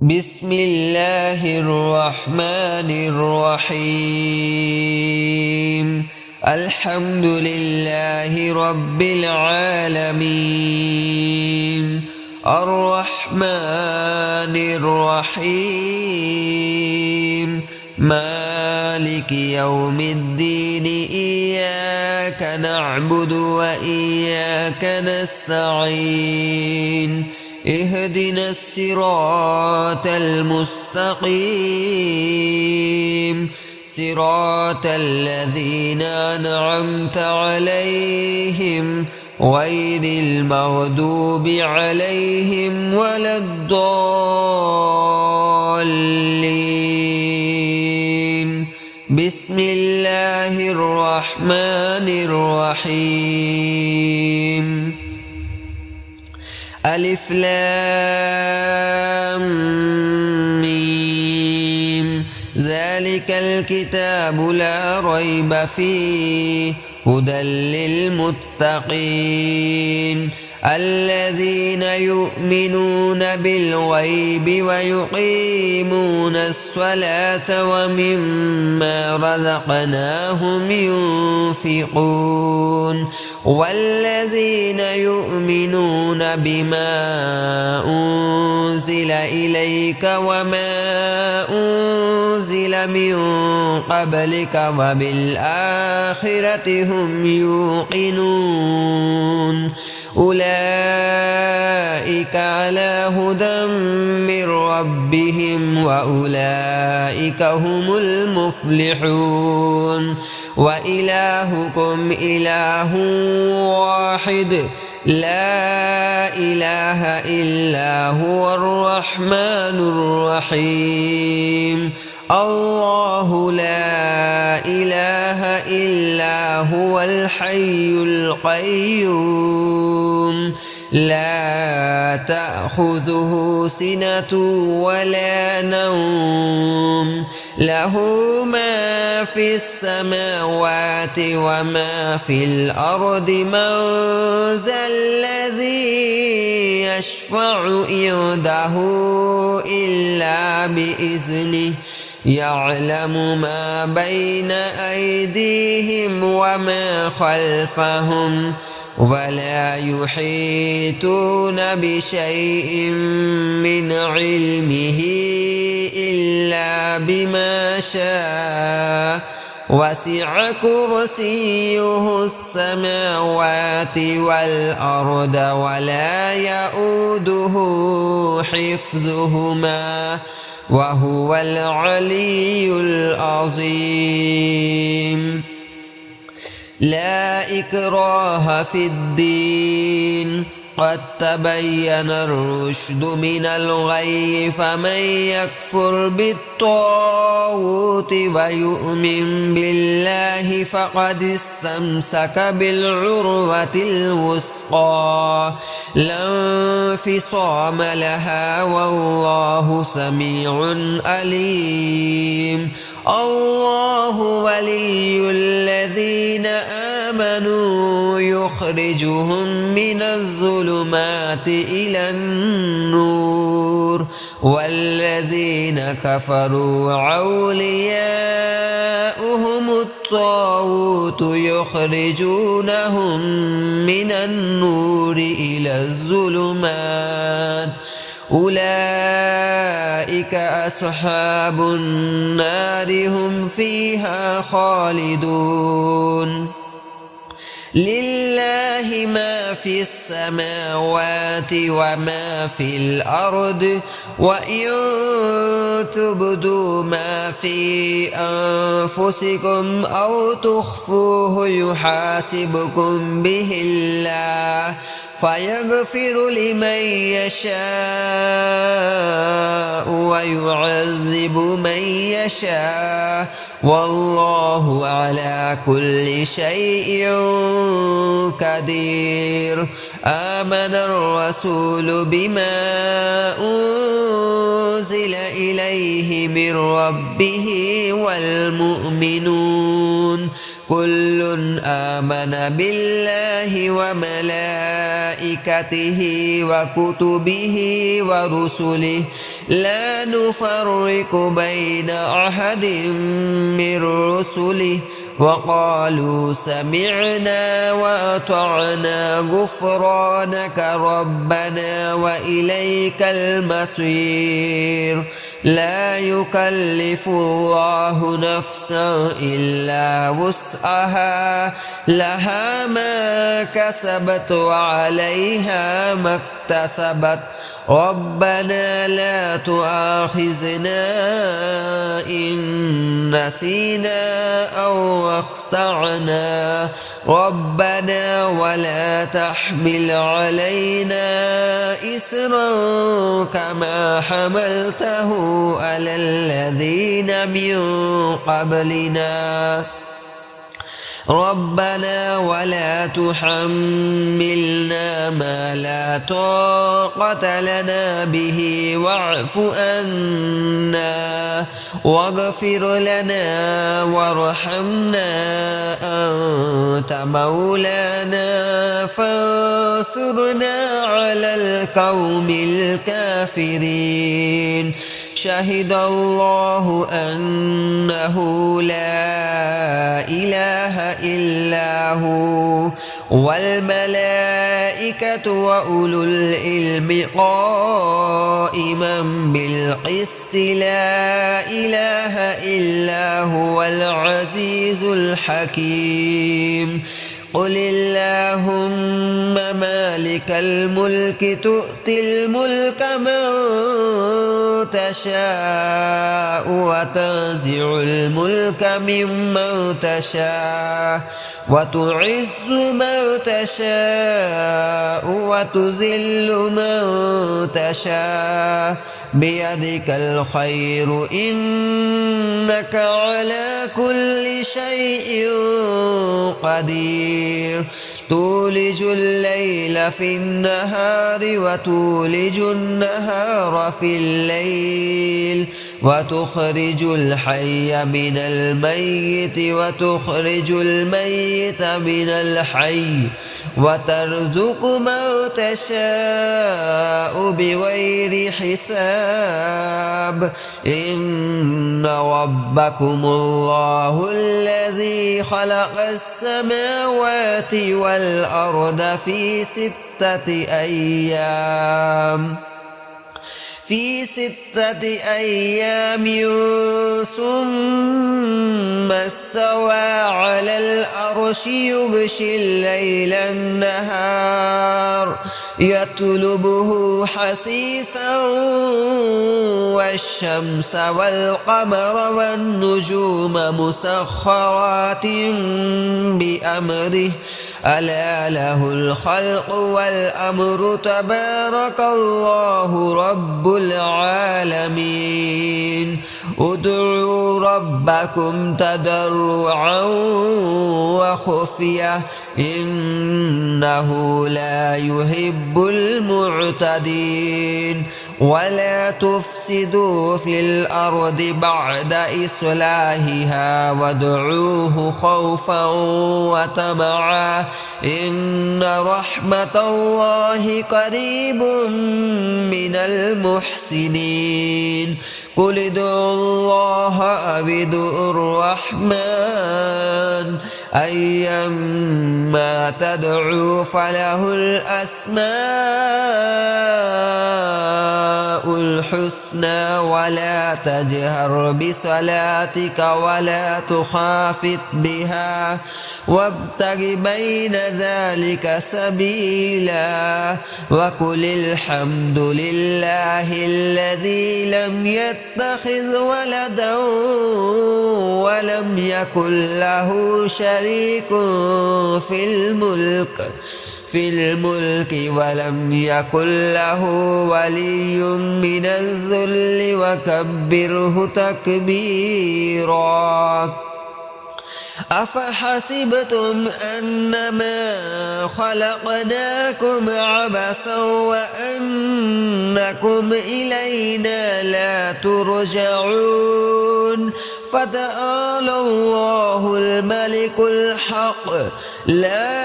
بسم الله الرحمن الرحيم الحمد لله رب العالمين الرحمن الرحيم مالك يوم الدين إياك نعبد وإياك نستعين اهدنا الصراط المستقيم صراط الذين أنعمت عليهم غير المغضوب عليهم ولا الضالين بسم الله الرحمن الرحيم ألف لام ميم ذلك الكتاب لا ريب فيه هدى للمتقين الذين يؤمنون بالغيب ويقيمون الصلاة ومما رزقناهم ينفقون والذين يؤمنون بما أنزل إليك وما أنزل من قبلك وبالآخرة هم يوقنون أولئك على هدى من ربهم وأولئك هم المفلحون وإلهكم إله واحد لا إله إلا هو الرحمن الرحيم الله لا إله إلا هو الحي القيوم لا تأخذه سنة ولا نوم له ما في السماوات وما في الأرض من ذا الذي يشفع عنده إلا بإذنه يعلم ما بين أيديهم وما خلفهم ولا يحيطون بشيء من علمه إلا بما شاء وسع كرسيه السماوات والأرض ولا يؤوده حفظهما وهو العلي العظيم لا إكراه في الدين قد تبين الرشد من الغي فمن يكفر بالطاغوت ويؤمن بالله فقد استمسك بالعروة الوثقى لا انفصام لها والله سميع عليم الله ولي الذين آمنوا يخرجهم من الظلمات إلى النور والذين كفروا أولياؤهم الطاغوت يخرجونهم من النور إلى الظلمات أولئك أصحاب النار هم فيها خالدون لله ما في السماوات وما في الأرض وإن تبدوا ما في أنفسكم أو تخفوه يحاسبكم به الله فيغفر لمن يشاء ويعذب من يشاء والله على كل شيء قدير آمن الرسول بما أنزل إليه من ربه والمؤمنون كل آمن بالله وملائكته وكتبه ورسله لا نفرق بين أحد من رسله وقالوا سمعنا وأطعنا غفرانك ربنا وإليك المصير لا يكلف الله نفسا إلا وسعها لها ما كسبت وعليها ما اكتسبت ربنا لا تؤاخذنا إن نسينا أو أخطأنا ربنا ولا تحمل علينا إصرا كما حملته على الذين من قبلنا ربنا ولا تحملنا ما لا طاقة لنا به واعف عنا واغفر لنا وارحمنا أنت مولانا فانصرنا على القوم الكافرين شهد الله أنه لا إله إلا هو والملائكة وأولو العلم قائما بالقسط لا إله إلا هو العزيز الحكيم قل اللهم مالك الملك تؤتي الملك من تشاء وتنزع الملك ممن تشاء وتعز من تشاء وتذل من تشاء بيدك الخير إنك على كل شيء قدير تولج الليل في النهار وتولج النهار في الليل وتخرج الحي من الميت وتخرج الميت من الحي وترزق من تشاء بغير حساب إن ربكم الله الذي خلق السماوات والأرض في 6 أيام ثم استوى على العرش يغشي الليل النهار يطلبه حثيثا والشمس والقمر والنجوم مسخرات بأمره ألا له الخلق والأمر تبارك الله رب العالمين ادعوا ربكم تضرعا وخفية إنه لا يحب المعتدين ولا تفسدوا في الأرض بعد إصلاحها وادعوه خوفا وطمعا إن رحمة الله قريب من المحسنين قل ادعوا الله أو ادعوا الرحمن أيما تدعوا فله الأسماء الحسنى ولا تجهر بصلاتك ولا تخافت بها وابتغ بين ذلك سبيلا وقل الحمد لله الذي لم يتخذ ولدا ولم يكن له شريك في الملك ولم يكن له ولي من الذل وكبره تكبيرا أفحسبتم أنما خلقناكم عبثا وأنكم إلينا لا ترجعون فتعالى الله الملك الحق لا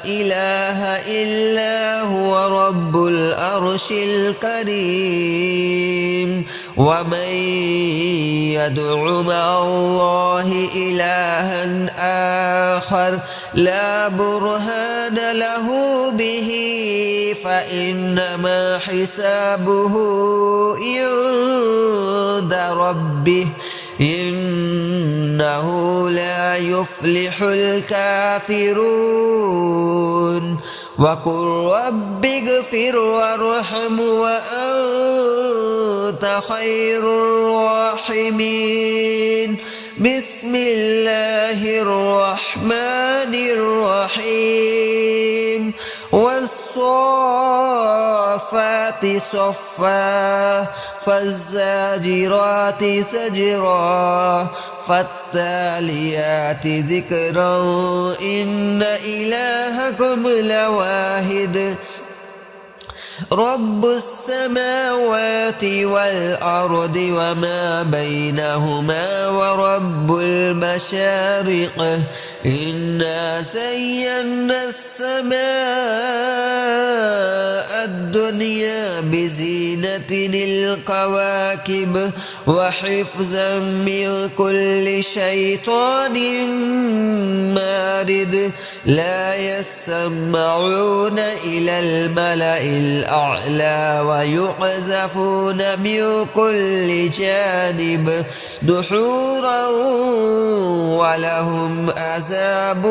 إله إلا هو رب العرش الكريم ومن يدع مع الله إلها آخر لا برهان له به فإنما حسابه عند ربه إنه لا يفلح الكافرون وقل رب اغفر وارحم وأنت خير الراحمين بسم الله الرحمن الرحيم والصافات صفا فالزاجرات زجرا فالتاليات ذكرا إن إلهكم لواحد رب السماوات والأرض وما بينهما ورب المشارق إنا زينا السماء الدنيا بزينة الكواكب وحفظا من كل شيطان مارد لا يسمعون إلى الملأ الأعلى ويقذفون من كل جانب دحورا ولهم عذاب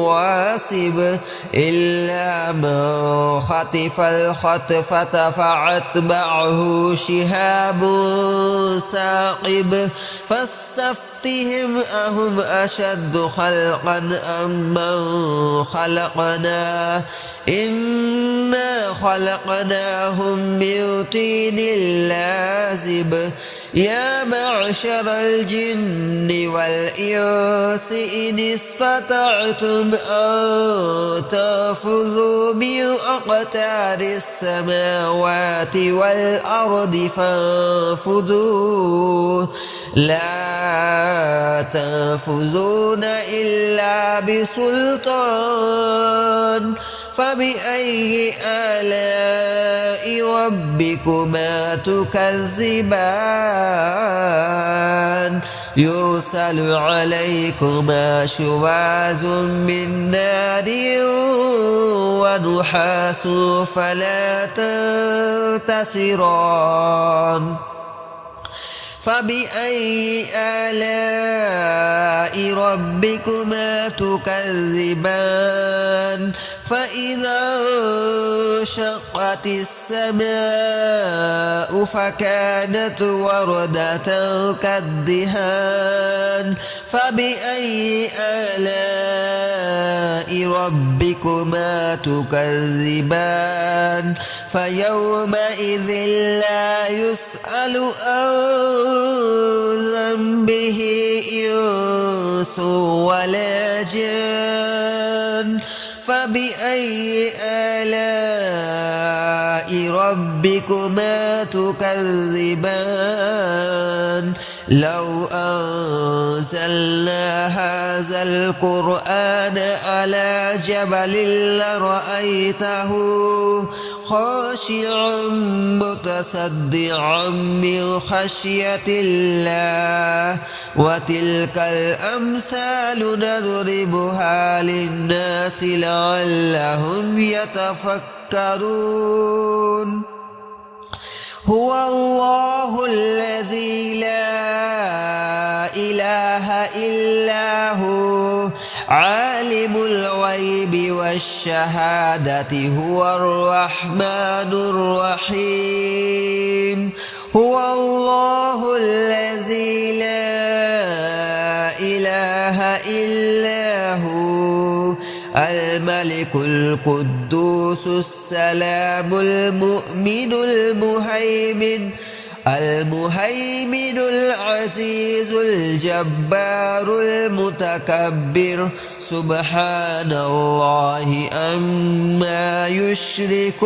واصب إلا من خطف الخطفة فأتبعه شهاب ثاقب فاستفتهم أهم أشد خلقا أم من خلقنا إنا خلقناهم من طين لازب يا معشر الجن والإنس إن استطعتم أن تنفذوا من أقطار السماوات والأرض فانفذوا لا تنفذون إلا بسلطان فبأي آلاء ربكما تكذبان يرسل عليكما شواظ من نار ونحاس فلا تنتصران فبأي آلاء ربكما تكذبان فإذا انشقت السماء فكانت وردة كالدهان فبأي آلاء ربكما تكذبان فيومئذ لا يسأل عن ذنبه إنس ولا جان فبأي آلاء ربكما تكذبان لو أنزلنا هذا القرآن على جبل لرأيته خاشعا متصدعا من خشية الله وتلك الأمثال نضربها للناس لعلهم يتفكرون هو الله الذي لا إله إلا هو عالم الغيب والشهادة هو الرحمن الرحيم هو الله الذي لا إله إلا هو الملك القدوس السلام المؤمن المهيمن العزيز الجبار المتكبر سبحان الله عما يشركون